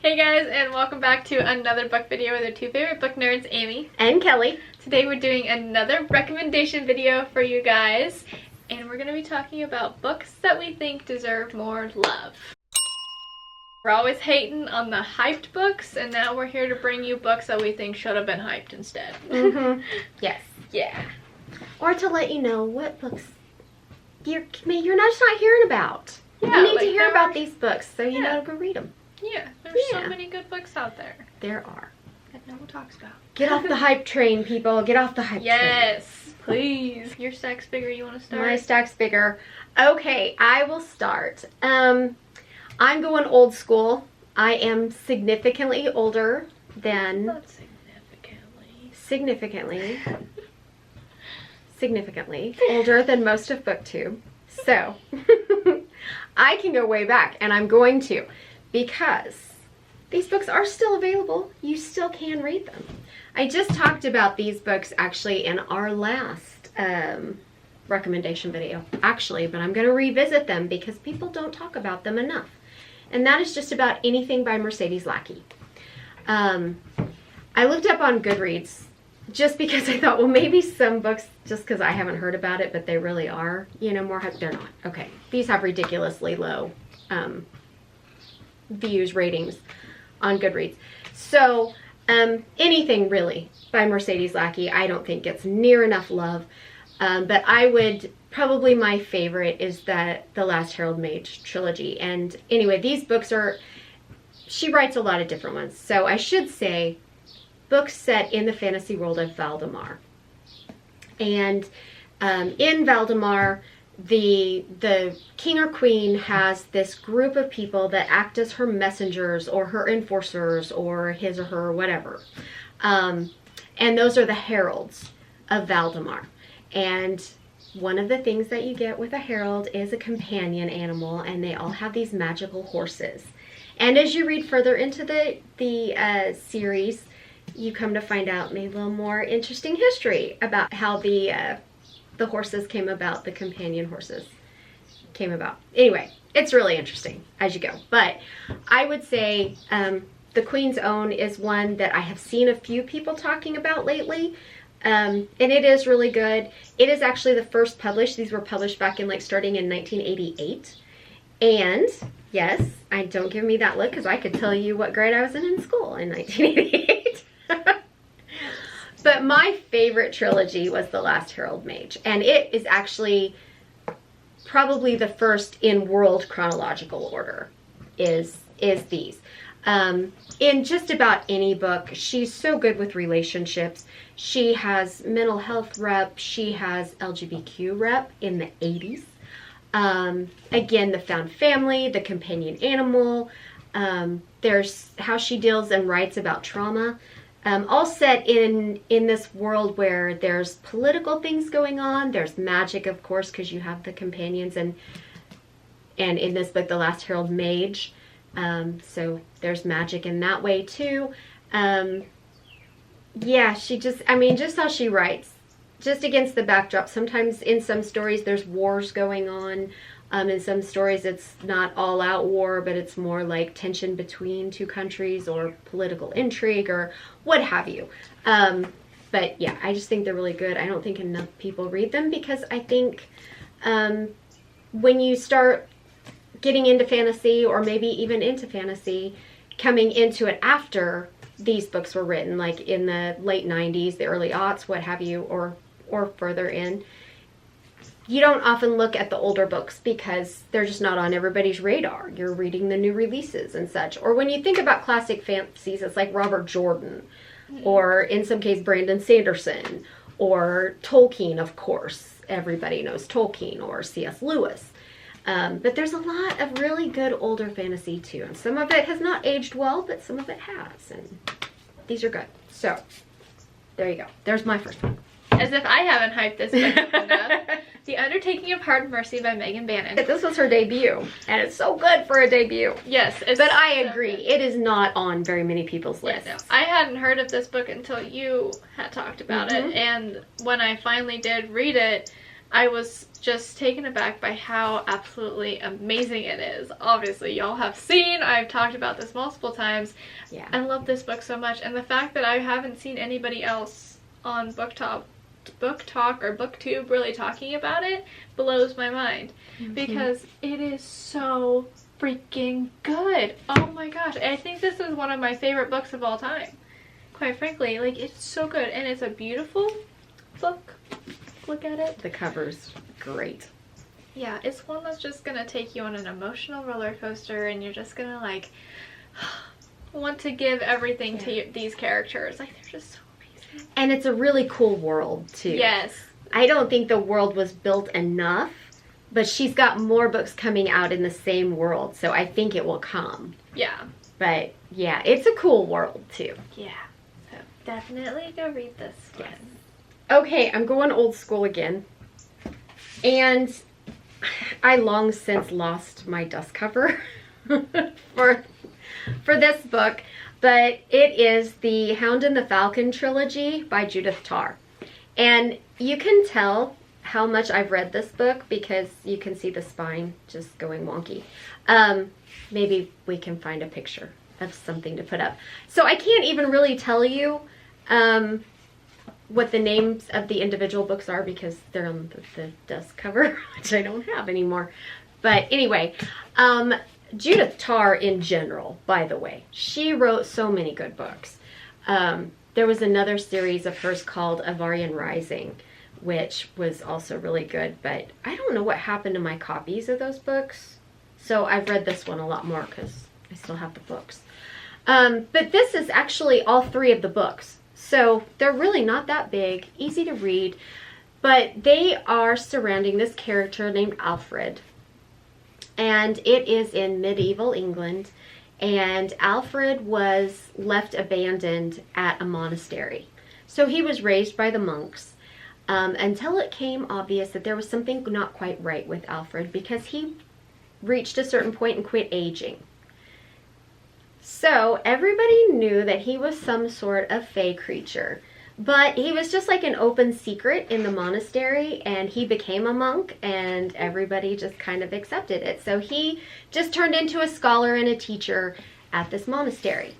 Hey guys, and welcome back to another book video with our two favorite book nerds, Amy and Kelly. Today we're doing another recommendation video for you guys, and we're going to be talking about books that we think deserve more love. We're always hating on the hyped books, and now we're here to bring you books that we think should have been hyped instead. Yes. Yeah. Or to let you know what books you're not hearing about. Yeah, you need like to hear about these books so you know to go read them. Yeah, there's so many good books out there. There are. That no one talks about. Get off the hype train, people. Get off the hype train. Yes, please. Your stack's bigger. You want to start? My stack's bigger. Okay, I will start. I'm going old school. I am significantly older than... Not significantly. Significantly older than most of BookTube. So, I can go way back, and I'm going to, because these books are still available. You still can read them. I just talked about these books actually in our last recommendation video, actually, but I'm going to revisit them because people don't talk about them enough. And that is just about anything by Mercedes Lackey. I looked up on Goodreads just because I thought, well, maybe some books, just because I haven't heard about it, but they really are, more hype. They're not. Okay. These have ridiculously low views, ratings on Goodreads. So, anything really by Mercedes Lackey, I don't think gets near enough love. But I would, probably my favorite is the Last Herald Mage trilogy. And anyway, these books are, she writes a lot of different ones. So I should say, books set in the fantasy world of Valdemar. And in Valdemar, the king or queen has this group of people that act as her messengers or her enforcers or his or her whatever. And those are the heralds of Valdemar. And one of the things that you get with a herald is a companion animal, and they all have these magical horses. And as you read further into the series, you come to find out maybe a little more interesting history about how the horses came about, the companion horses came about. Anyway, it's really interesting as you go. But I would say The Queen's Own is one that I have seen a few people talking about lately. And it is really good. It is actually the first published. These were published back in starting in 1988. And yes, don't give me that look because I could tell you what grade I was in school in 1988. But my favorite trilogy was The Last Herald Mage, and it is actually probably the first in world chronological order is these. In just about any book, she's so good with relationships. She has mental health rep, she has LGBTQ rep in the 80s. Again, the found family, the companion animal, there's how she deals and writes about trauma. All set in this world where there's political things going on. There's magic, of course, because you have the companions, and in this book, The Last Herald Mage. So there's magic in that way too. Yeah, she just how she writes, just against the backdrop. Sometimes in some stories there's wars going on. In some stories it's not all out war, but it's more like tension between two countries or political intrigue or what have you. But yeah, I just think they're really good. I don't think enough people read them because I think when you start getting into fantasy, or maybe even into fantasy, coming into it after these books were written, like in the late 90s, the early aughts, what have you, or further in, you don't often look at the older books because they're just not on everybody's radar. You're reading the new releases and such. Or when you think about classic fantasies, it's like Robert Jordan, or in some case Brandon Sanderson, or Tolkien, of course. Everybody knows Tolkien, or C.S. Lewis. But there's a lot of really good older fantasy too. And some of it has not aged well, but some of it has. And these are good. So, there you go. There's my first one. As if I haven't hyped this book enough. The Undertaking of Hard Mercy by Megan Bannon. This was her debut, and it's so good for a debut. Yes. But I agree, it is not on very many people's lists. Yeah, no. I hadn't heard of this book until you had talked about it, and when I finally did read it, I was just taken aback by how absolutely amazing it is. Obviously, y'all have seen, I've talked about this multiple times. Yeah. I love this book so much, and the fact that I haven't seen anybody else on Book Talk or BookTube really talking about it blows my mind. Because it is so freaking good. Oh my gosh, I think this is one of my favorite books of all time. Quite frankly, like, it's so good, and it's a beautiful book. Look at it. The cover's great. Yeah, it's one that's just gonna take you on an emotional roller coaster, and you're just gonna like want to give everything to these characters. Like, they're just so amazing. And it's a really cool world too. Yes. I don't think the world was built enough, but she's got more books coming out in the same world, so I think it will come. Yeah. But yeah, it's a cool world too. Yeah. So definitely go read this one. Yes. Okay, I'm going old school again. And I long since lost my dust cover for this book, but it is the Hound and the Falcon trilogy by Judith Tar. And you can tell how much I've read this book because you can see the spine just going wonky. Maybe we can find a picture of something to put up. So I can't even really tell you what the names of the individual books are because they're on the dust cover, which I don't have anymore. But anyway, Judith Tar in general, by the way, she wrote so many good books. There was another series of hers called Avarian Rising, which was also really good, but I don't know what happened to my copies of those books. So I've read this one a lot more because I still have the books. But this is actually all three of the books. So they're really not that big, easy to read, but they are surrounding this character named Alfred. And it is in medieval England, and Alfred was left abandoned at a monastery. So he was raised by the monks until it became obvious that there was something not quite right with Alfred because he reached a certain point and quit aging. So everybody knew that he was some sort of fey creature, but he was just like an open secret in the monastery, and he became a monk and everybody just kind of accepted it. So he just turned into a scholar and a teacher at this monastery.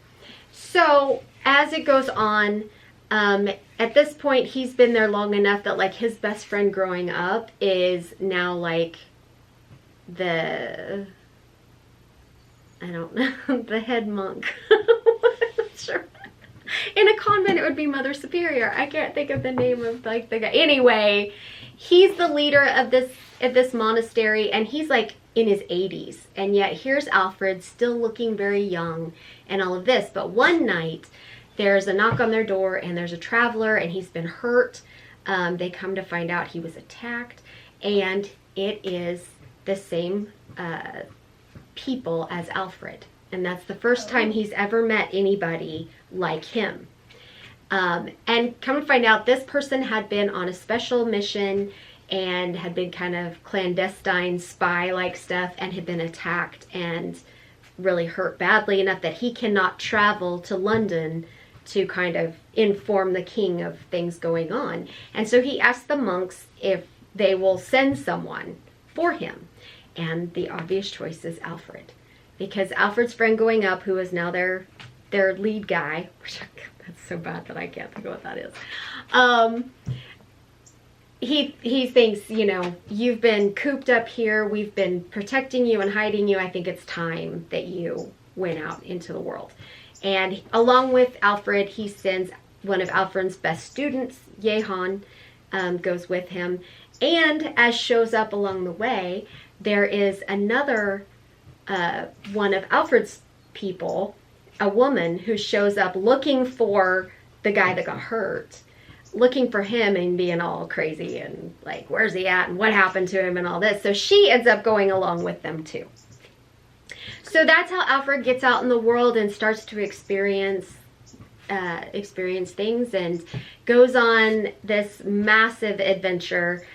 So as it goes on, at this point he's been there long enough that like his best friend growing up is now like the head monk. I'm not sure. In a convent, it would be Mother Superior. I can't think of the name of like the guy. Anyway, he's the leader of this monastery, and he's like in his 80s. And yet here's Alfred still looking very young and all of this. But one night, there's a knock on their door, and there's a traveler, and he's been hurt. They come to find out he was attacked, and it is the same people as Alfred, and that's the first time he's ever met anybody like him. And come to find out, this person had been on a special mission and had been kind of clandestine spy-like stuff and had been attacked and really hurt badly enough that he cannot travel to London to kind of inform the king of things going on. And so he asked the monks if they will send someone for him. And the obvious choice is Alfred, because Alfred's friend going up, who is now their lead guy, which that's so bad that I can't think of what that is. He thinks, you know, you've been cooped up here, we've been protecting you and hiding you. I think it's time that you went out into the world. And along with Alfred, he sends one of Alfred's best students, Jehan, goes with him. And as shows up along the way, there is another one of Alfred's people, a woman who shows up looking for the guy that got hurt, looking for him and being all crazy and like, where's he at and what happened to him and all this. So she ends up going along with them too. So that's how Alfred gets out in the world and starts to experience things and goes on this massive adventure.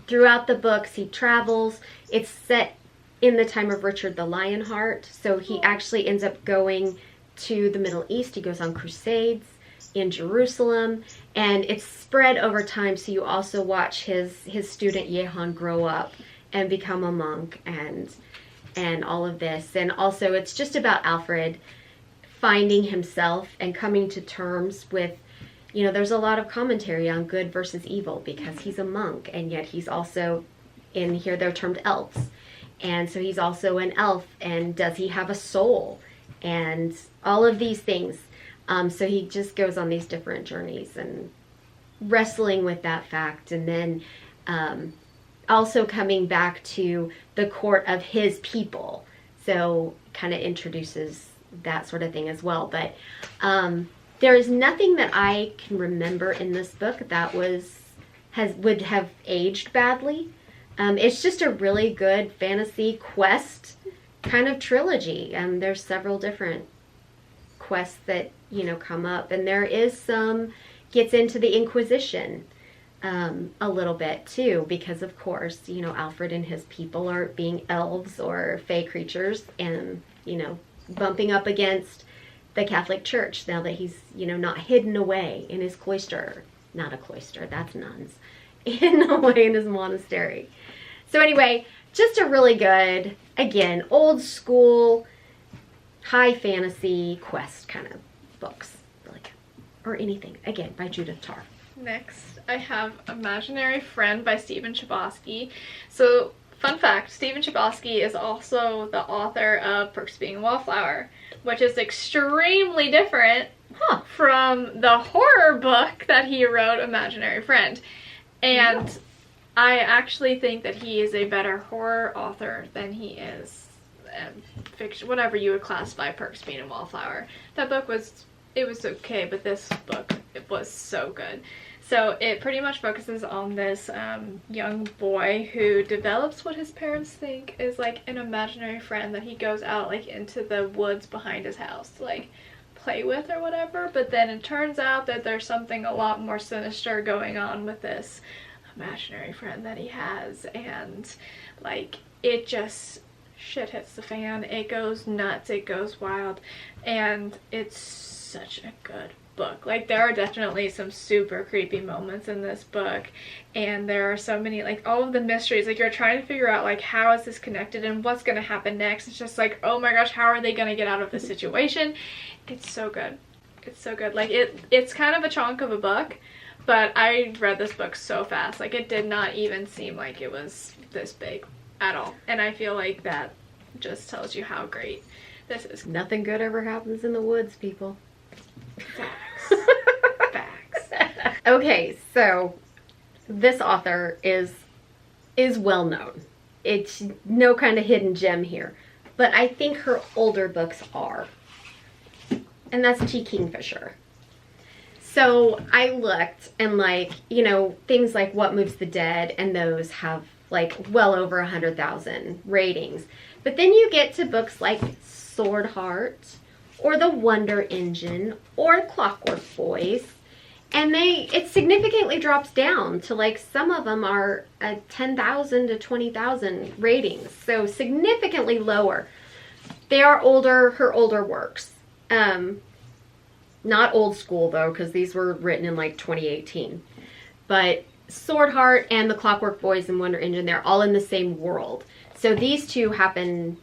Throughout the books, he travels. It's set in the time of Richard the Lionheart, so he actually ends up going to the Middle East. He goes on crusades in Jerusalem, and it's spread over time, so you also watch his student Jehan grow up and become a monk and all of this. And also it's just about Alfred finding himself and coming to terms with, you know, there's a lot of commentary on good versus evil because he's a monk, and yet he's also, in here they're termed elves, and so he's also an elf, and does he have a soul, and all of these things. So he just goes on these different journeys and wrestling with that fact, and then also coming back to the court of his people. So kind of introduces that sort of thing as well. But there is nothing that I can remember in this book that would have aged badly. It's just a really good fantasy quest kind of trilogy. There's several different quests that, you know, come up, and there is some gets into the Inquisition a little bit too, because of course, you know, Alfred and his people are being elves or fey creatures, and, you know, bumping up against the Catholic Church now that he's, you know, not hidden away in his cloister. Not a cloister, that's nuns. Hidden away in his monastery. So anyway, just a really good, again, old school, high fantasy quest kind of books. Really good. Or anything, again, by Judith Tar. Next, I have Imaginary Friend by Stephen Chbosky. So, fun fact, Stephen Chbosky is also the author of Perks of Being a Wallflower, which is extremely different from the horror book that he wrote, Imaginary Friend. And I actually think that he is a better horror author than he is fiction, whatever you would classify Perks of Being a Wallflower. That book was, it was okay, but this book, it was so good. So it pretty much focuses on this young boy who develops what his parents think is like an imaginary friend that he goes out like into the woods behind his house to like play with or whatever, but then it turns out that there's something a lot more sinister going on with this imaginary friend that he has, and like it just shit hits the fan. It goes nuts, it goes wild, and it's such a good book. Like there are definitely some super creepy moments in this book, and there are so many, like all of the mysteries, like you're trying to figure out like how is this connected and what's going to happen next. It's just like, oh my gosh, how are they going to get out of this situation? It's so good. It's so good. Like it's kind of a chunk of a book, but I read this book so fast. Like it did not even seem like it was this big at all, and I feel like that just tells you how great this is. Nothing good ever happens in the woods, people. Facts. Facts. Okay, so this author is well known. It's no kind of hidden gem here, but I think her older books are, and that's T. Kingfisher. So I looked, and like, you know, things like What Moves the Dead and those have like well over 100,000 ratings. But then you get to books like Sword Heart or The Wonder Engine or Clockwork Boys, and it significantly drops down to like some of them are 10,000 to 20,000 ratings. So significantly lower. They are older, her older works. Not old school though, because these were written in like 2018. But Sword Heart and The Clockwork Boys and Wonder Engine, they're all in the same world. So these two happen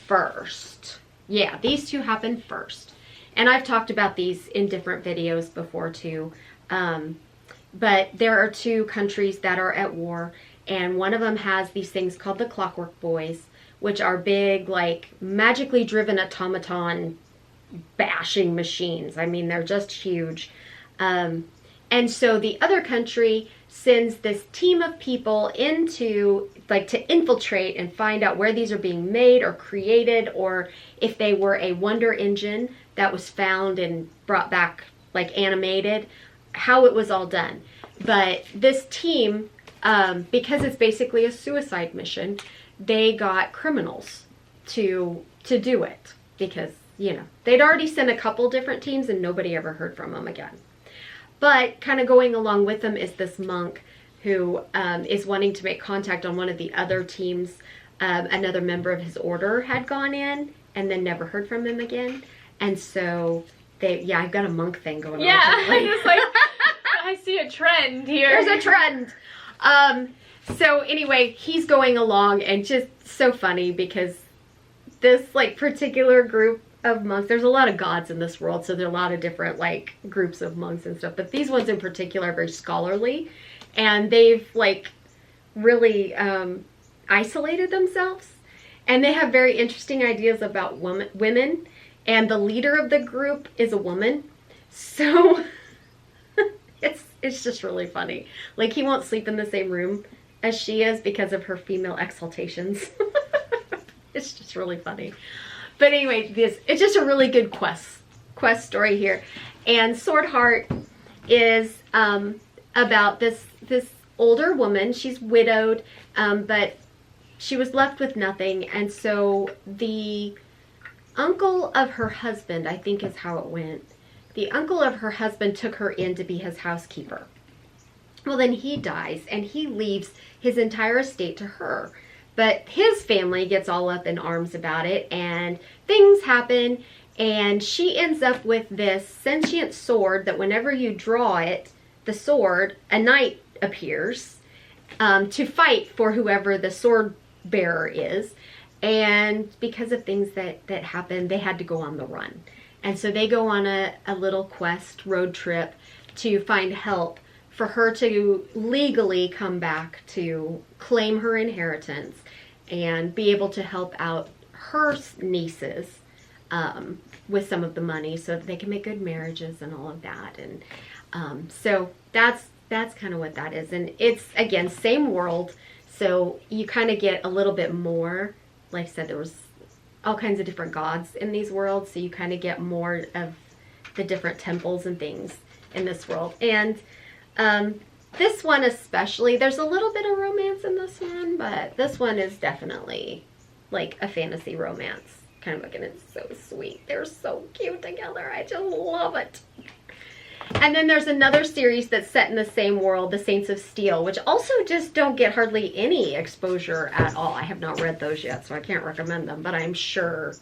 first. Yeah, these two happen first. And I've talked about these in different videos before too. But there are two countries that are at war, and one of them has these things called the Clockwork Boys, which are big, like magically driven automaton bashing machines. I mean, they're just huge. And so the other country sends this team of people into, like, to infiltrate and find out where these are being made or created, or if they were a wonder engine that was found and brought back, like, animated, how it was all done. But this team, because it's basically a suicide mission, they got criminals to do it, because, you know, they'd already sent a couple different teams and nobody ever heard from them again. But kind of going along with them is this monk who is wanting to make contact on one of the other teams. Another member of his order had gone in and then never heard from him again. And so I've got a monk thing going on. Yeah, I'm just like, I see a trend here. There's a trend. So anyway, he's going along, and just so funny because this like particular group of monks, there's a lot of gods in this world, so there are a lot of different like groups of monks and stuff, but these ones in particular are very scholarly, and they've like really isolated themselves, and they have very interesting ideas about women, and the leader of the group is a woman, so it's just really funny. Like, he won't sleep in the same room as she is because of her female exaltations. It's just really funny. But anyway, it's just a really good quest story here. And Sword Heart is about this older woman. She's widowed, but she was left with nothing. And so the uncle of her husband, I think is how it went, the uncle of her husband took her in to be his housekeeper. Well, then he dies, and he leaves his entire estate to her. But his family gets all up in arms about it, and things happen, and she ends up with this sentient sword that whenever you draw it, the sword, a knight appears to fight for whoever the sword bearer is. And because of things that happened, they had to go on the run. And so they go on a little quest, road trip, to find help for her to legally come back to claim her inheritance and be able to help out her nieces with some of the money so that they can make good marriages and all of that. And so that's kind of what that is. And it's, again, same world, so you kind of get a little bit more. Like I said, there was all kinds of different gods in these worlds, so you kind of get more of the different temples and things in this world. And this one especially, there's a little bit of romance in this one, but this one is definitely like a fantasy romance kind of book, and it's so sweet. They're so cute together. I just love it. And then there's another series that's set in the same world, The Saints of Steel, which also just don't get hardly any exposure at all. I have not read those yet, so I can't recommend them, but I'm sure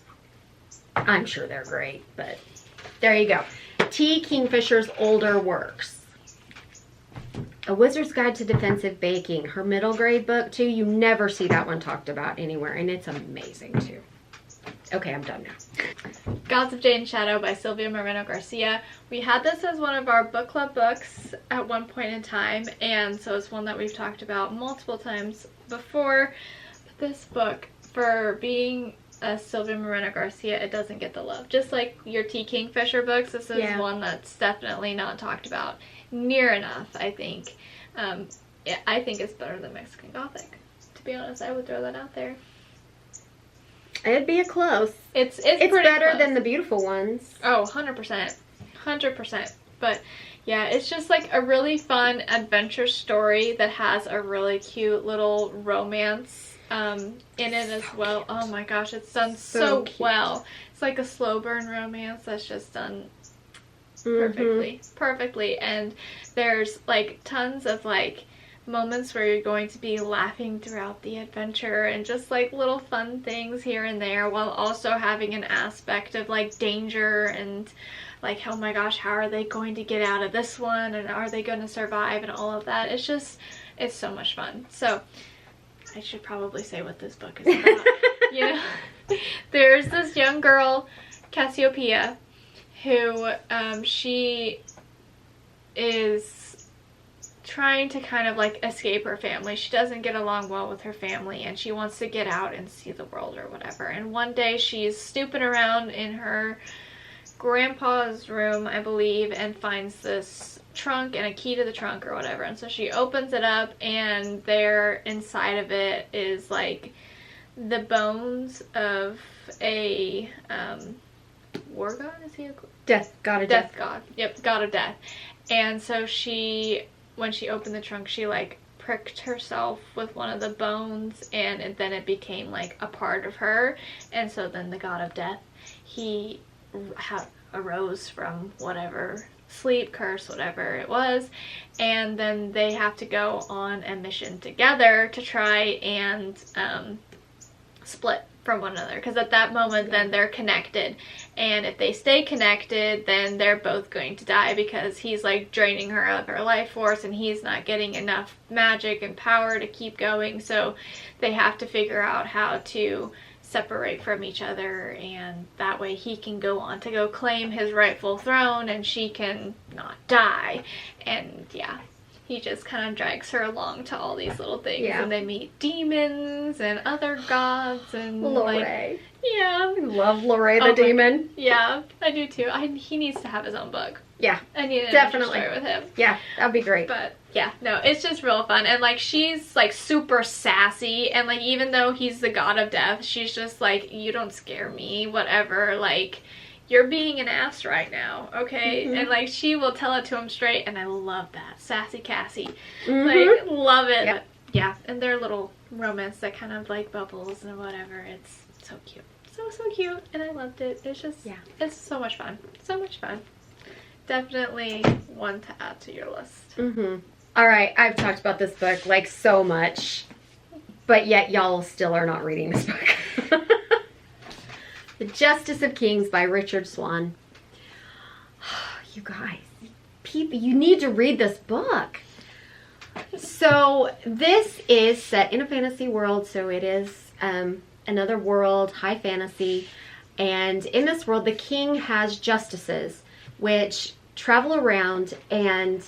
they're great. But there you go. T. Kingfisher's older works. A Wizard's Guide to Defensive Baking, her middle grade book too. You never see that one talked about anywhere, and it's amazing too. Okay, I'm done now. Gods of Jade and Shadow by Sylvia Moreno Garcia. We had this as one of our book club books at one point in time, and so it's one that we've talked about multiple times before. But this book, for being a Sylvia Moreno Garcia, it doesn't get the love. Just like your T. Kingfisher books, this is one that's definitely not talked about near enough, I think. I think it's better than Mexican Gothic. To be honest, I would throw that out there. It'd be a close. It's better close. than the beautiful ones. Oh, 100%. 100%. But yeah, it's just like a really fun adventure story that has a really cute little romance in it as well. Oh my gosh, it's done so well. It's like a slow burn romance that's just done perfectly. And there's like tons of like moments where you're going to be laughing throughout the adventure, and just like little fun things here and there, while also having an aspect of like danger and like, oh my gosh, how are they going to get out of this one, and are they going to survive, and all of that. It's just, it's so much fun. So I should probably say what this book is about. You know, there's this young girl, Cassiopeia, who she is trying to kind of like escape her family. She doesn't get along well with her family, and she wants to get out and see the world or whatever. And one day she's snooping around in her grandpa's room, I believe, and finds this trunk and a key to the trunk or whatever. And so she opens it up, and there inside of it is like the bones of a war god. Is he a god of death god? Yep, god of death. And so she, when she opened the trunk, she like pricked herself with one of the bones, and then it became like a part of her. And so then the god of death, he arose from whatever sleep, curse, whatever it was, and then they have to go on a mission together to try and split from one another, because at that moment then they're connected, and if they stay connected then they're both going to die, because he's like draining her of her life force and he's not getting enough magic and power to keep going. So they have to figure out how to separate from each other, and that way he can go on to go claim his rightful throne and she can not die. And yeah, he just kind of drags her along to all these little things, and they meet demons and other gods and Lorray. Yeah. I love Lorray the demon. Yeah, I do too. He needs to have his own book. Yeah. I need an definitely story with him. Yeah, that'd be great. But yeah, no, it's just real fun. And like, she's like super sassy, and like, even though he's the god of death, she's just like, you don't scare me, whatever, like, you're being an ass right now, okay? And like, she will tell it to him straight, and I love that. Sassy Cassie. Like, love it. Yep. But, yeah, and their little romance that kind of like bubbles and whatever, it's so cute. So cute, and I loved it. It's just, it's so much fun. So much fun. Definitely one to add to your list. All right, I've talked about this book like so much, but yet y'all still are not reading this book. The Justice of Kings by Richard Swan. You guys, people, you need to read this book. So this is set in a fantasy world, so it is another world, high fantasy, and in this world the king has justices which travel around, and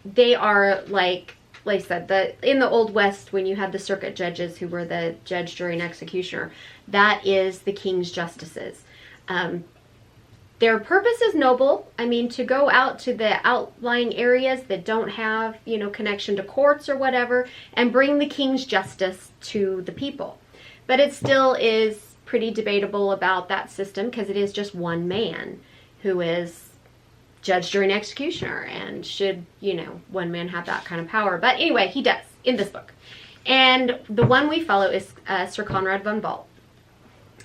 they are like I said, in the Old West, when you had the circuit judges who were the judge, jury, and executioner, that is the king's justices. Their purpose is noble. I mean, to go out to the outlying areas that don't have, you know, connection to courts or whatever, and bring the king's justice to the people. But it still is pretty debatable about that system, because it is just one man who is judge, jury, and executioner, and should, you know, one man have that kind of power? But anyway, he does in this book. And the one we follow is Sir Conrad von Balt.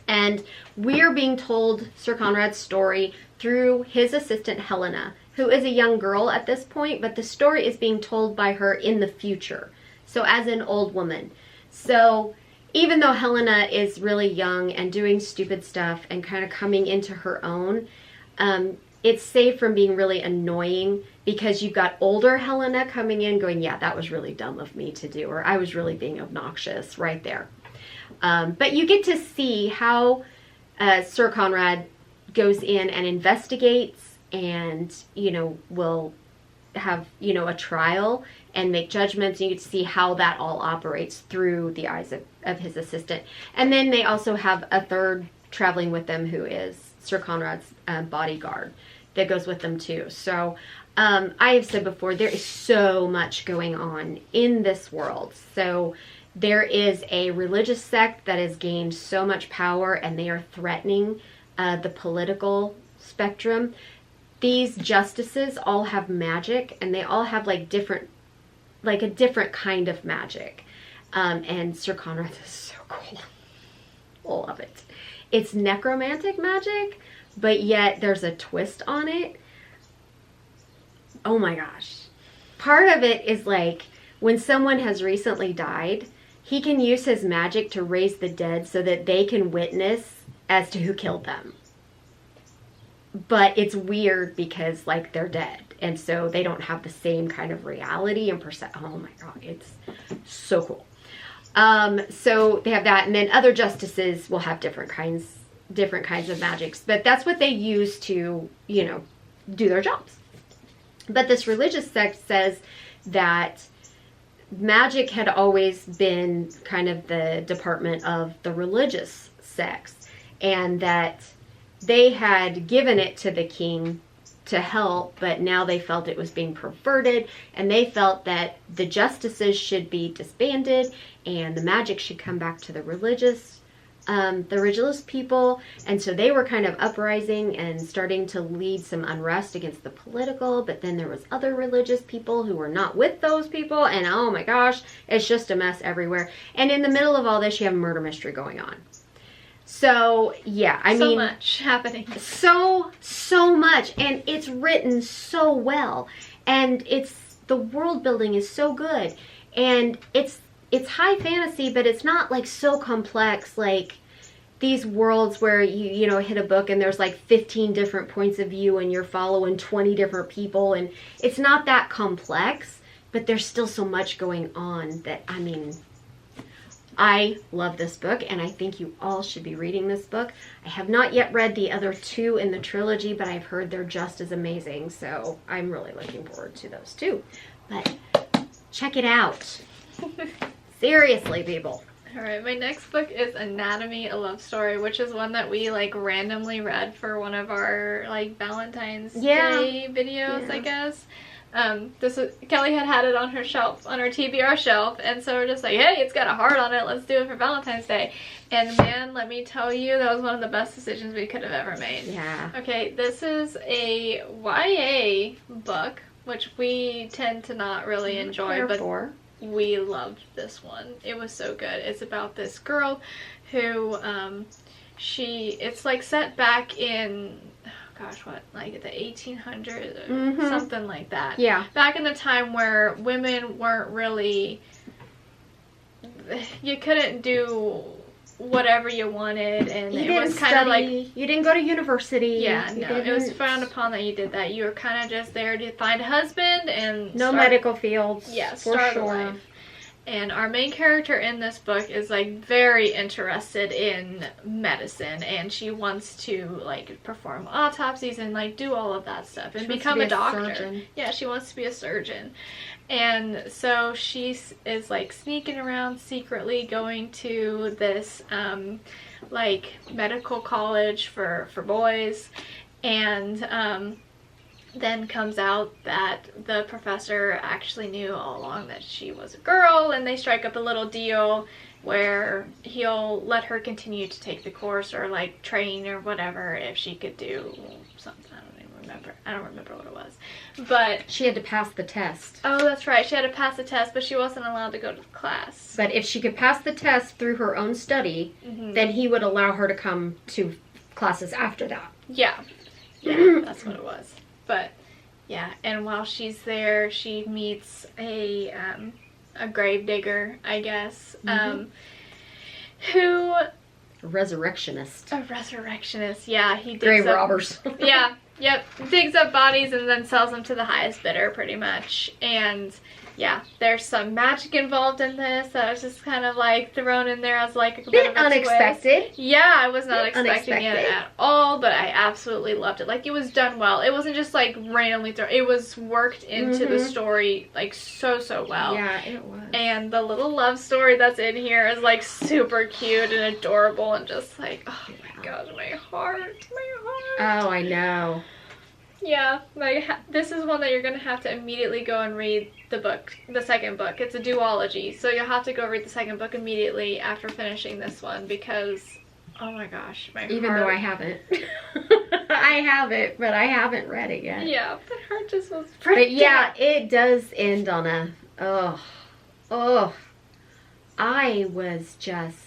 And we're being told Sir Conrad's story through his assistant Helena, who is a young girl at this point, but the story is being told by her in the future, so as an old woman. So even though Helena is really young and doing stupid stuff and kind of coming into her own, it's safe from being really annoying, because you've got older Helena coming in going, yeah, that was really dumb of me to do, or I was really being obnoxious right there. But you get to see how Sir Conrad goes in and investigates, and, you know, will have, you know, a trial and make judgments. And you get to see how that all operates through the eyes of his assistant. And then they also have a third traveling with them, who is Sir Conrad's bodyguard, that goes with them too. So I have said before, there is so much going on in this world. So there is a religious sect that has gained so much power, and they are threatening the political spectrum. These justices all have magic, and they all have like a different kind of magic. And Sir Conrad is so cool. I love it. It's necromantic magic, but yet there's a twist on it. Oh my gosh. Part of it is like, when someone has recently died, he can use his magic to raise the dead so that they can witness as to who killed them. But it's weird because, like, they're dead, and so they don't have the same kind of reality and oh my god, it's so cool. So they have that, and then other justices will have different kinds of magics, but that's what they use to, you know, do their jobs. But this religious sect says that magic had always been kind of the department of the religious sects, and that they had given it to the king to help, but now they felt it was being perverted, and they felt that the justices should be disbanded and the magic should come back to the religious people. And so they were kind of uprising and starting to lead some unrest against the political, but then there was other religious people who were not with those people, and oh my gosh, it's just a mess everywhere. And in the middle of all this, you have a murder mystery going on. So yeah, I mean, so much happening. So much, and it's written so well, and the world building is so good, and it's it's high fantasy, but it's not like so complex like these worlds where you know, hit a book and there's like 15 different points of view and you're following 20 different people, and it's not that complex, but there's still so much going on that, I mean, I love this book, and I think you all should be reading this book. I have not yet read the other 2 in the trilogy, but I've heard they're just as amazing, so I'm really looking forward to those too. But check it out. Seriously, people. Alright, my next book is Anatomy, a Love Story, which is one that we like randomly read for one of our like Valentine's Day videos, I guess. Kelly had it on her shelf, on her TBR shelf, and so we're just like, hey, it's got a heart on it, let's do it for Valentine's Day. And man, let me tell you, that was one of the best decisions we could have ever made. Yeah. Okay, this is a YA book, which we tend to not really enjoy, but we loved this one. It was so good. It's about this girl who, it's like set back in, gosh, what, like the 1800s or something like that. Yeah. Back in the time where women weren't really, you couldn't do whatever you wanted, and it was kind of like, you didn't go to university. Yeah, no, it was frowned upon that you did that. You were kind of just there to find a husband and no medical fields. Yeah, start a life. And our main character in this book is like very interested in medicine, and she wants to like perform autopsies and like do all of that stuff and become a doctor. Yeah, she wants to be a surgeon. And so she is like sneaking around secretly going to this like medical college for boys, and then comes out that the professor actually knew all along that she was a girl, and they strike up a little deal where he'll let her continue to take the course or like train or whatever if she could do something. I don't remember what it was, but she had to pass the test. Oh, that's right, she had to pass the test, but she wasn't allowed to go to the class. But if she could pass the test through her own study, then he would allow her to come to classes after that. Yeah, that's what it was. But yeah, and while she's there, she meets a grave digger, I guess, who... A resurrectionist. A resurrectionist, yeah. He digs grave robbers. Yeah, yep. Digs up bodies and then sells them to the highest bidder, pretty much. And yeah, there's some magic involved in this that was just kind of like thrown in there as like a bit of a unexpected. Twist. Yeah, I was not expecting it at all, but I absolutely loved it. Like, it was done well. It wasn't just like randomly thrown. It was worked into the story like so well. Yeah, it was. And the little love story that's in here is like super cute and adorable and just like, oh my god, my heart. Oh, I know. Yeah, like this is one that you're gonna have to immediately go and read the second book. It's a duology, so you'll have to go read the second book immediately after finishing this one, because oh my gosh, my heart. Even though I haven't. I have it, but I haven't read it yet. Yeah, the heart just was But yeah, it does end on a I was just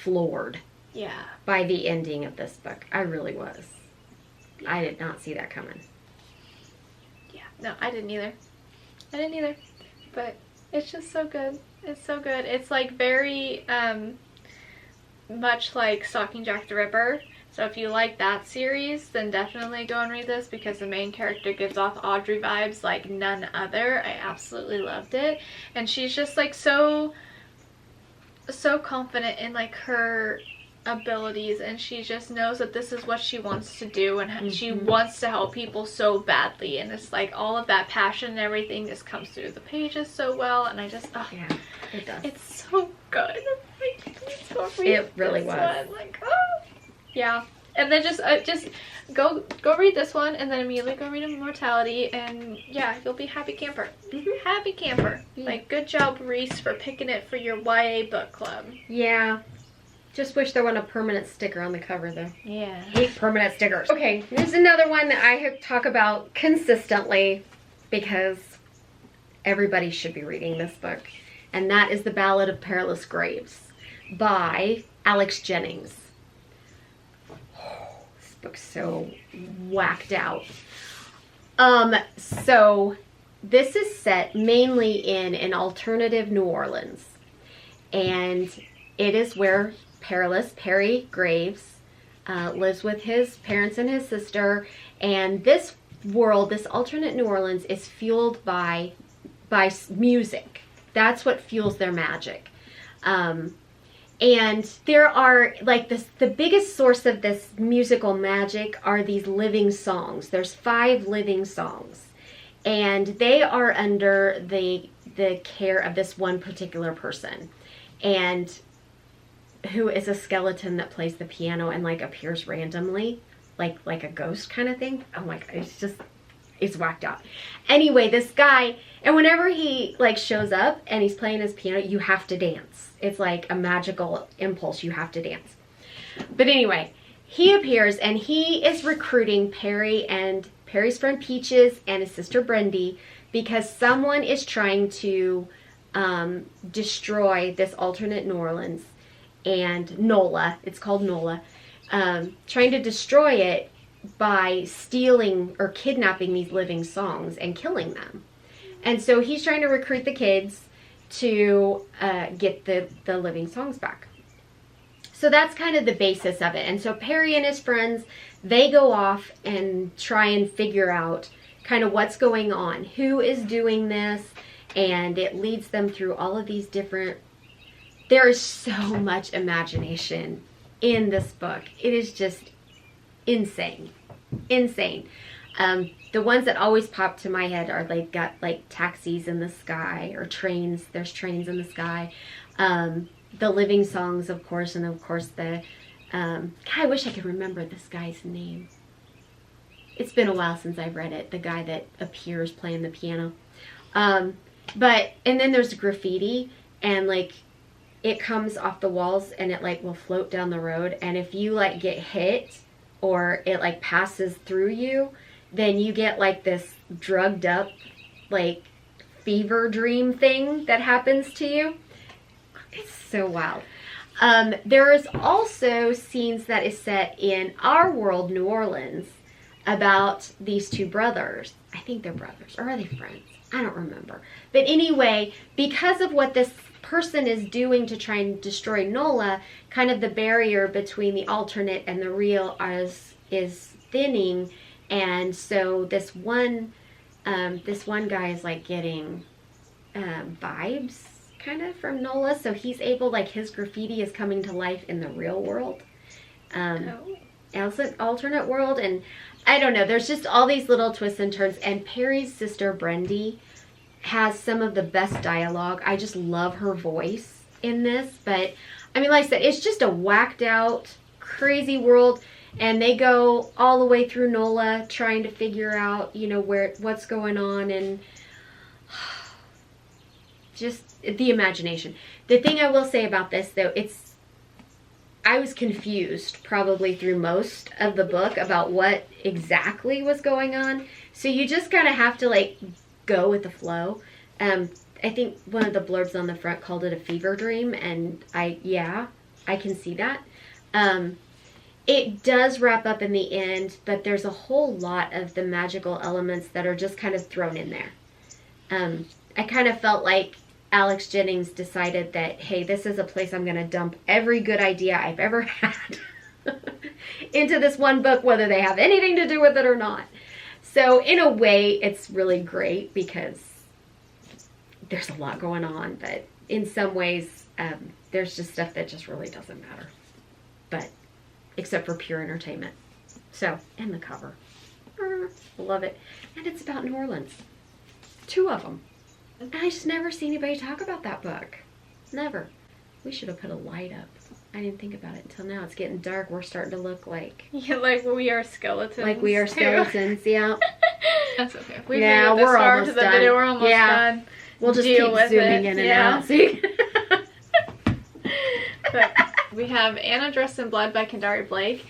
floored. Yeah. By the ending of this book. I really was. I did not see that coming. Yeah, no, I didn't either. But it's just so good. It's so good. It's like very much like Stalking Jack the Ripper. So if you like that series, then definitely go and read this, because the main character gives off Audrey vibes like none other. I absolutely loved it. And she's just like so confident in like her abilities, and she just knows that this is what she wants to do, and she wants to help people so badly, and it's like all of that passion and everything just comes through the pages so well, and I just yeah, it does. It's so good. Like, it really was. Like, oh yeah. And then just go read this one, and then immediately go read Immortality, and yeah, you'll be happy camper. Happy camper. Like, good job, Reese, for picking it for your YA book club. Yeah. Just wish there wasn't a permanent sticker on the cover, though. Yeah. Hate permanent stickers. Okay, here's another one that I talk about consistently, because everybody should be reading this book. And that is The Ballad of Perilous Graves by Alex Jennings. Oh, this book's so whacked out. So this is set mainly in an alternative New Orleans. and it is where Perry Graves lives with his parents and his sister. And this world, this alternate New Orleans, is fueled by music. That's what fuels their magic. And there are, like, the biggest source of this musical magic are these living songs. There's 5 living songs. And they are under the care of this one particular person. And who is a skeleton that plays the piano and, like, appears randomly. Like a ghost kind of thing. Oh my God, it's whacked out. Anyway, this guy, and whenever he, like, shows up and he's playing his piano, you have to dance. It's like a magical impulse. You have to dance. But anyway, he appears and he is recruiting Perry and Perry's friend Peaches and his sister Brendy because someone is trying to destroy this alternate New Orleans and Nola. It's called Nola. Trying to destroy it by stealing or kidnapping these living songs and killing them. And so he's trying to recruit the kids to get the living songs back. So that's kind of the basis of it. And so Perry and his friends, they go off and try and figure out kind of what's going on, who is doing this, and it leads them through all of these different... There is so much imagination in this book. It is just insane. Insane. The ones that always pop to my head are like got like taxis in the sky or trains. There's trains in the sky. The living songs, of course, and of course the God, I wish I could remember this guy's name. It's been a while since I've read it. The guy that appears playing the piano. And then there's graffiti, and like it comes off the walls and it like will float down the road, and if you like get hit or it like passes through you, then you get like this drugged up like fever dream thing that happens to you. It's so wild. There is also scenes that is set in our world, New Orleans, about these 2 brothers. I think they're brothers, or are they friends? I don't remember. But anyway, because of what this person is doing to try and destroy Nola, kind of the barrier between the alternate and the real is thinning. And so this one guy is like getting vibes kind of from Nola, so he's able, like, his graffiti is coming to life in the real world. It's an alternate world, and I don't know, there's just all these little twists and turns. And Perry's sister Brendy has some of the best dialogue. I just love her voice in this. But I mean, like I said, it's just a whacked out crazy world. And they go all the way through Nola trying to figure out, you know, what's going on, and just the imagination. The thing I will say about this, though, I was confused probably through most of the book about what exactly was going on. So you just kind of have to like go with the flow. I think one of the blurbs on the front called it a fever dream, and I can see that. It does wrap up in the end, but there's a whole lot of the magical elements that are just kind of thrown in there. I kind of felt like Alex Jennings decided that, hey, this is a place I'm going to dump every good idea I've ever had into this one book, whether they have anything to do with it or not. So in a way, it's really great because there's a lot going on, but in some ways, there's just stuff that just really doesn't matter. But except for pure entertainment. So, and the cover. Love it. And it's about New Orleans. 2 of them. And I just never see anybody talk about that book. Never. We should have put a light up. I didn't think about it until now. It's getting dark. We're starting to look like... Yeah, like we are skeletons. Like we are skeletons, yeah. That's okay. Yeah, we're almost done. Video, we're almost done. We'll just keep zooming in and out. See? But we have Anna Dressed in Blood by Kendari Blake.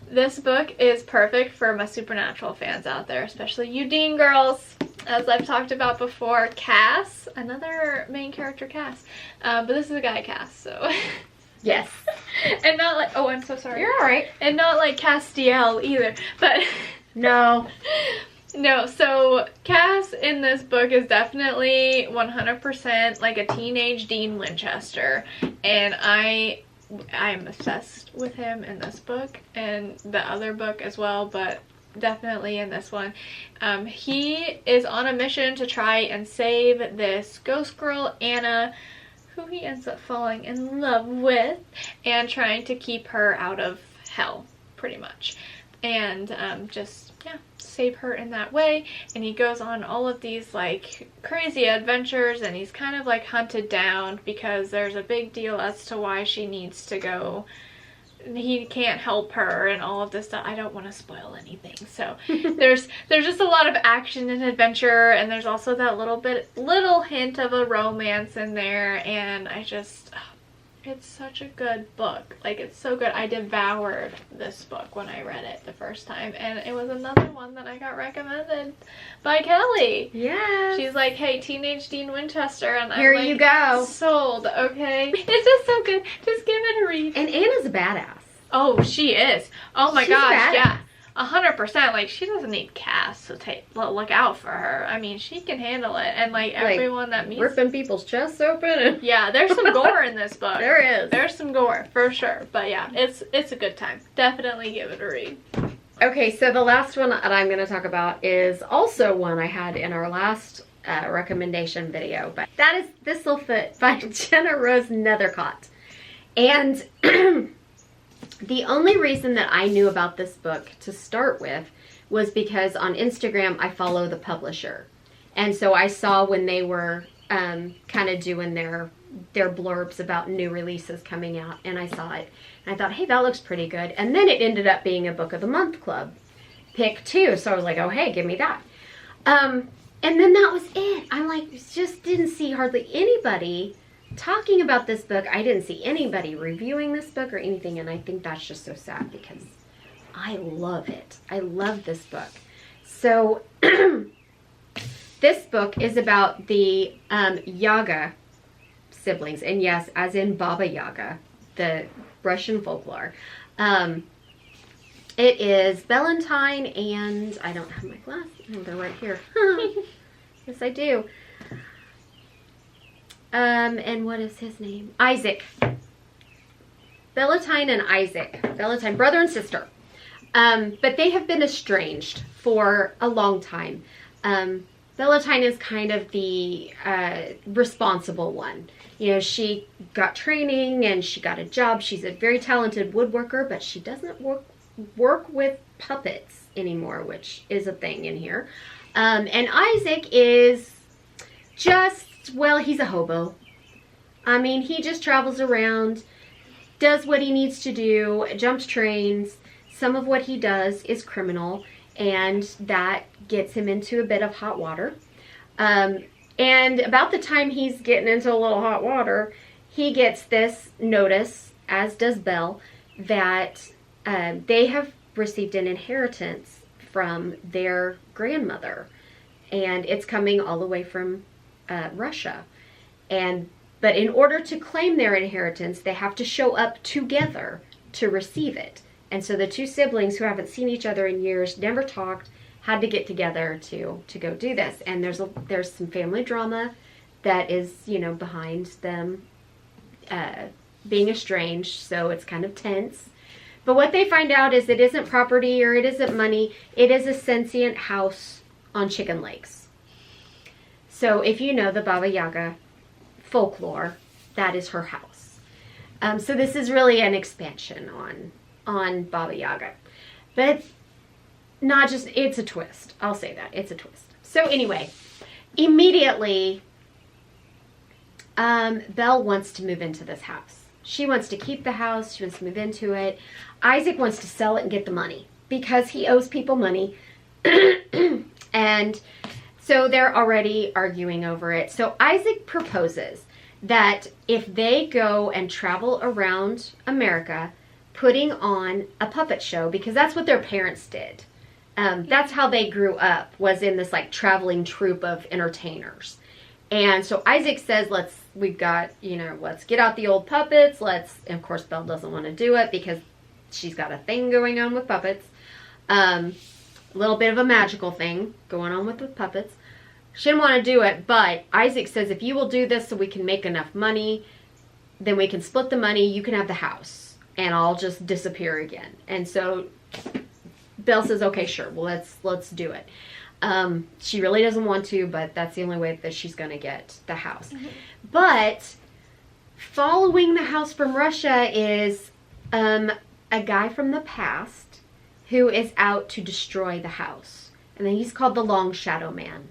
This book is perfect for my supernatural fans out there, especially you Dean girls. As I've talked about before, Cass, another main character, Cass. But this is a guy, Cass, so... Yes. And not like... Oh, I'm so sorry. You're alright. And not like Castiel either, but... No. No, so Cass in this book is definitely 100% like a teenage Dean Winchester, and I am obsessed with him in this book and the other book as well, but definitely in this one. He is on a mission to try and save this ghost girl, Anna, who he ends up falling in love with, and trying to keep her out of hell, pretty much. And just, yeah, save her in that way. And he goes on all of these like crazy adventures, and he's kind of like hunted down because there's a big deal as to why she needs to go. He can't help her and all of this stuff. I don't want to spoil anything. So there's just a lot of action and adventure, and there's also that little hint of a romance in there, and I just, it's such a good book. Like, it's so good. I devoured this book when I read it the first time, and it was another one that I got recommended by Kelly. Yeah. She's like, hey, teenage Dean Winchester, and Here I'm like, you go. Sold, okay? It's just so good. Just give it a read. And Anna's a badass. Oh, she is. Oh my She's gosh, badass. yeah. 100%. Like, she doesn't need Cass to look out for her. I mean, she can handle it. And like everyone that meets, ripping people's chests open. And yeah, there's some gore in this book. There is. There's some gore for sure. But yeah, it's a good time. Definitely give it a read. Okay, so the last one that I'm going to talk about is also one I had in our last recommendation video, but that is Thisle Foot by Jenna Rose Nethercott. And the only reason that I knew about this book to start with was because on Instagram I follow the publisher, and so I saw when they were kind of doing their blurbs about new releases coming out, and I saw it and I thought, hey, that looks pretty good. And then it ended up being a book of the month club pick too, so I was like, oh hey, give me that. And then that was it. I'm like, just didn't see hardly anybody talking about this book. I didn't see anybody reviewing this book or anything, and I think that's just so sad because I love it. I love this book. So this book is about the Yaga siblings, and yes, as in Baba Yaga, the Russian folklore. It is Valentine and, I don't have my glasses. Oh, they're right here. Yes, I do. And what is his name? Isaac. Valentine and Isaac. Valentine, brother and sister. But they have been estranged for a long time. Valentine is kind of the responsible one. You know, she got training and she got a job. She's a very talented woodworker, but she doesn't work with puppets anymore, which is a thing in here. And Isaac is just, well, he's a hobo. I mean, he just travels around, does what he needs to do, jumps trains. Some of what he does is criminal, and that gets him into a bit of hot water. And about the time he's getting into a little hot water, he gets this notice, as does Belle, that they have received an inheritance from their grandmother, and it's coming all the way from Russia. But in order to claim their inheritance, they have to show up together to receive it. And so the two siblings who haven't seen each other in years, never talked, had to get together to go do this. And there's some family drama that is, you know, behind them being estranged, so it's kind of tense. But what they find out is it isn't property or it isn't money. It is a sentient house on chicken legs. So if you know the Baba Yaga folklore, that is her house. So this is really an expansion on Baba Yaga. But not just, it's a twist. I'll say that. It's a twist. So anyway, immediately, Belle wants to move into this house. She wants to keep the house. She wants to move into it. Isaac wants to sell it and get the money because he owes people money. And so they're already arguing over it. So Isaac proposes that if they go and travel around America putting on a puppet show, because that's what their parents did. That's how they grew up, was in this like traveling troupe of entertainers. And so Isaac says, let's get out the old puppets. And of course, Belle doesn't want to do it because she's got a thing going on with puppets. a little bit of a magical thing going on with the puppets. She didn't want to do it, but Isaac says, if you will do this so we can make enough money, then we can split the money, you can have the house, and I'll just disappear again. And so Bill says, okay, sure, well, let's do it. She really doesn't want to, but that's the only way that she's going to get the house. Mm-hmm. But following the house from Russia is a guy from the past who is out to destroy the house. And then he's called the Long Shadow Man.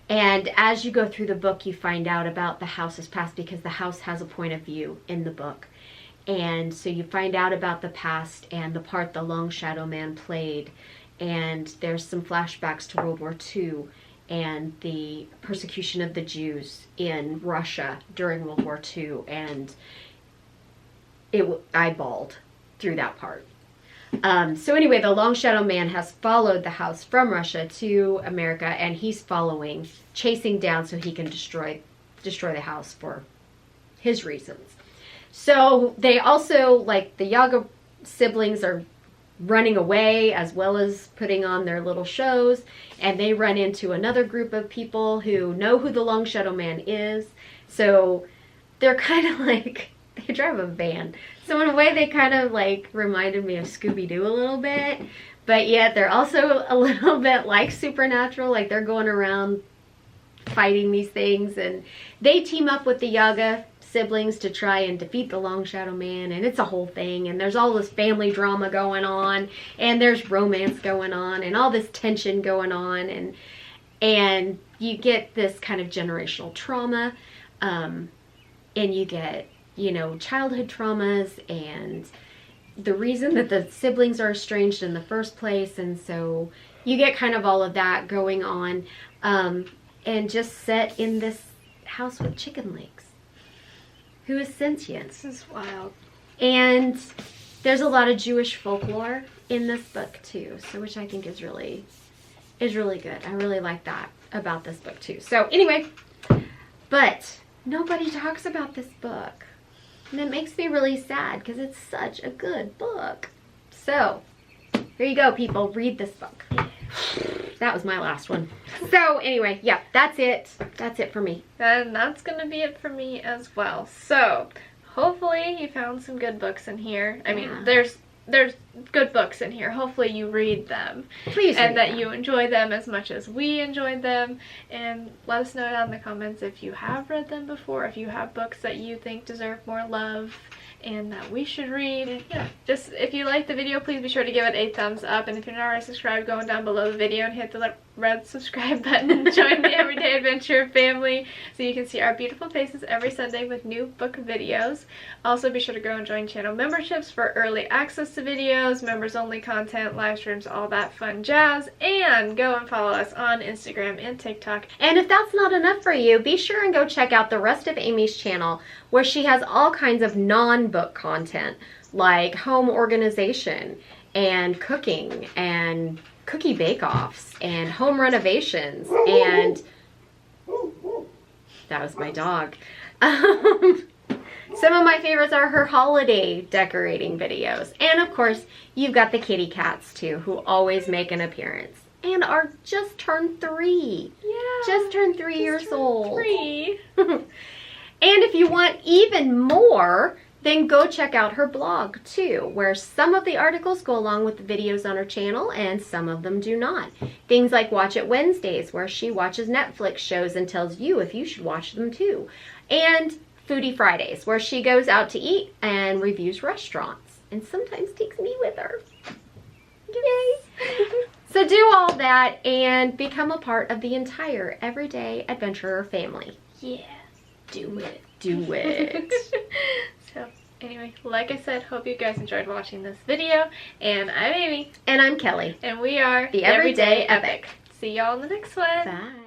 And as you go through the book, you find out about the house's past because the house has a point of view in the book. And so you find out about the past and the part the Long Shadow Man played. And there's some flashbacks to World War II and the persecution of the Jews in Russia during World War II. And I bawled through that part. So anyway, the Long Shadow Man has followed the house from Russia to America, and he's following, chasing down so he can destroy the house for his reasons. So they also, like, the Yaga siblings are running away as well as putting on their little shows, and they run into another group of people who know who the Long Shadow Man is. So they're kind of like, they drive a van. So in a way, they kind of like reminded me of Scooby-Doo a little bit, but yet they're also a little bit like Supernatural. Like, they're going around fighting these things, and they team up with the Yaga siblings to try and defeat the Long Shadow Man, and it's a whole thing, and there's all this family drama going on, and there's romance going on, and all this tension going on, and you get this kind of generational trauma, and you get, you know, childhood traumas and the reason that the siblings are estranged in the first place. And so you get kind of all of that going on, and just set in this house with chicken legs who is sentient. This is wild. And there's a lot of Jewish folklore in this book too, so which I think is really good. I really like that about this book too. So anyway, but nobody talks about this book. And it makes me really sad because it's such a good book. So, here you go, people. Read this book. That was my last one. So, anyway, yeah, that's it. That's it for me. And that's going to be it for me as well. So, hopefully you found some good books in here. I mean, there's good books in here. Hopefully you read them. Please and that them. You enjoy them as much as we enjoyed them. And let us know down in the comments if you have read them before, if you have books that you think deserve more love and that we should read. And yeah, just if you like the video, please be sure to give it a thumbs up. And if you're not already subscribed, go down below the video and hit the red subscribe button and join the Everyday Adventure family so you can see our beautiful faces every Sunday with new book videos. Also, be sure to go and join channel memberships for early access to videos, members only content, live streams, all that fun jazz. And go and follow us on Instagram and TikTok. And if that's not enough for you, be sure and go check out the rest of Amy's channel, where she has all kinds of non-book content like home organization and cooking and cookie bake-offs and home renovations, and that was my dog. Some of my favorites are her holiday decorating videos, and of course you've got the kitty cats too, who always make an appearance and are just turned 3. Yeah, just turned 3 years old. 3. And if you want even more, then go check out her blog too, where some of the articles go along with the videos on her channel and some of them do not. Things like Watch It Wednesdays, where she watches Netflix shows and tells you if you should watch them too. And Foodie Fridays, where she goes out to eat and reviews restaurants and sometimes takes me with her. Yay! So do all that and become a part of the entire Everyday Adventurer family. Yeah, do it. Do it. So anyway, like I said, hope you guys enjoyed watching this video. And I'm Amy. And I'm Kelly. And we are the Everyday Epic. See y'all in the next one. Bye.